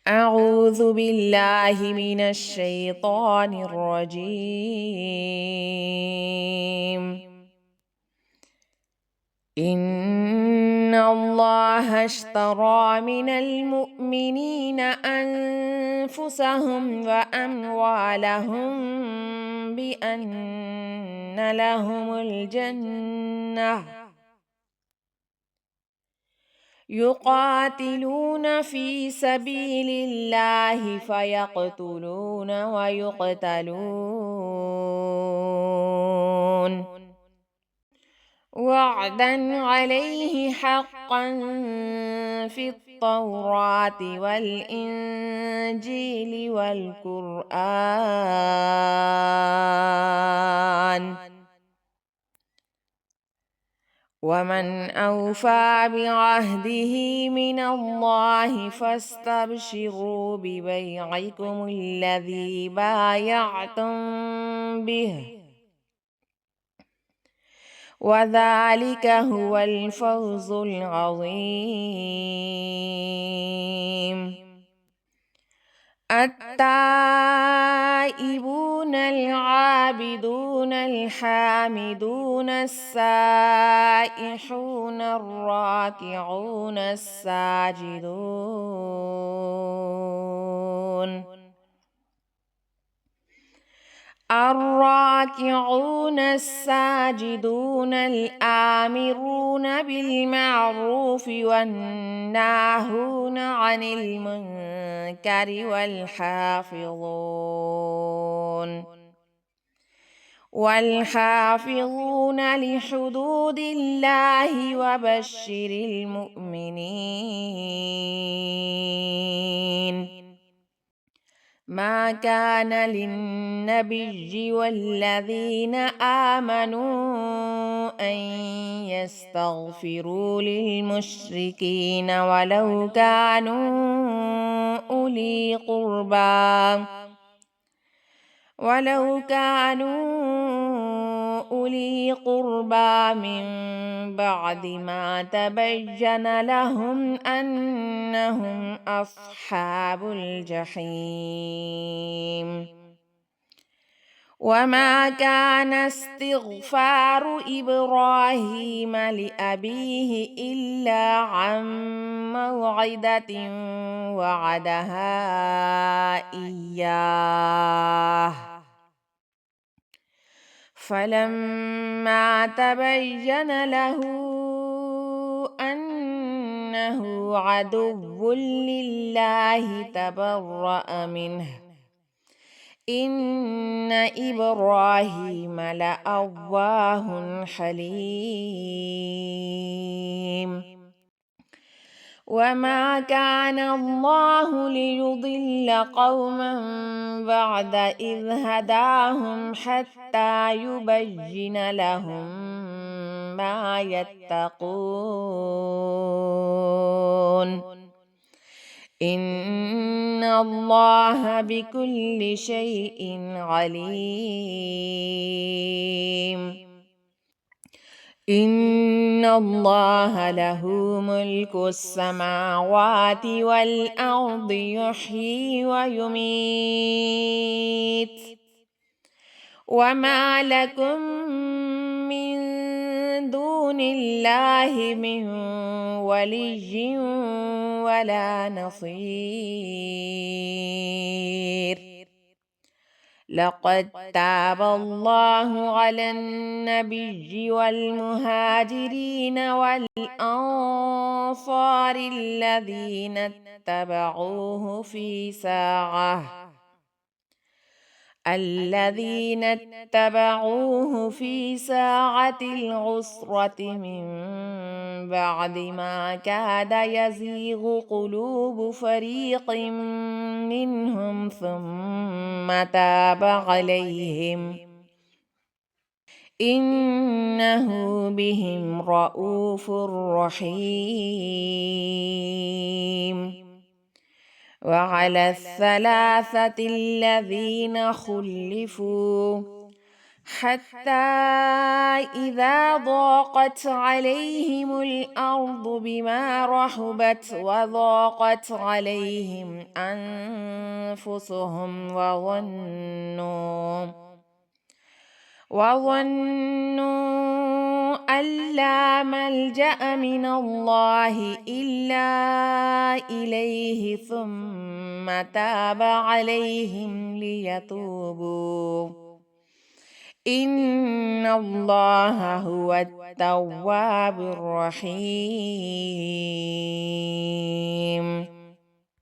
أعوذ بالله من الشيطان الرجيم. إن الله اشترى من المؤمنين أنفسهم وأموالهم بأن لهم الجنة يقاتلون في سبيل الله فيقتلون ويقتلون وعدا عليه حقا في التوراة والإنجيل والقرآن ومن أوفى بعهده من الله فاستبشروا ببيعكم الذي بايعتم به وذلك هو الفوز العظيم. التائبون العابدون الحامدون السائحون الراكعون الساجدون الآمرون بالمعروف والناهون عن المنكر والحافظون لحدود الله وبشر المؤمنين. ما كان للنبي والذين آمنوا أن يستغفروا للمشركين ولو كانوا أولي قربى من بعد ما تبين لهم أنهم أصحاب الجحيم. وما كان استغفار إبراهيم لأبيه إلا عن موعدة وعدها إياه فلما تبين له أنه عدو لله تبرأ منه إن إبراهيم لأواه حليم. وما كان الله ليضل قوما بعد إذ هداهم حتى يبين لهم ما يتقون إن الله بكل شيء عليم. إن الله له ملك السماوات والأرض يحيي ويميت وما لكم من دون الله من ولي ولا نصير. لقد تاب الله على النبي والمهاجرين والأنصار الذين اتبعوه في ساعة العسرة من بعد ما كاد يزيغ قلوب فريق منهم ثم تاب عليهم إنه بهم رءوف رحيم. وعلى الثلاثة الذين خلفوا حتى إذا ضاقت عليهم الأرض بما رحبت وضاقت عليهم أنفسهم وظنوا أن لا ملجأ من الله إلا إليه ثم تاب عليهم ليتوبوا إن الله هو التواب الرحيم.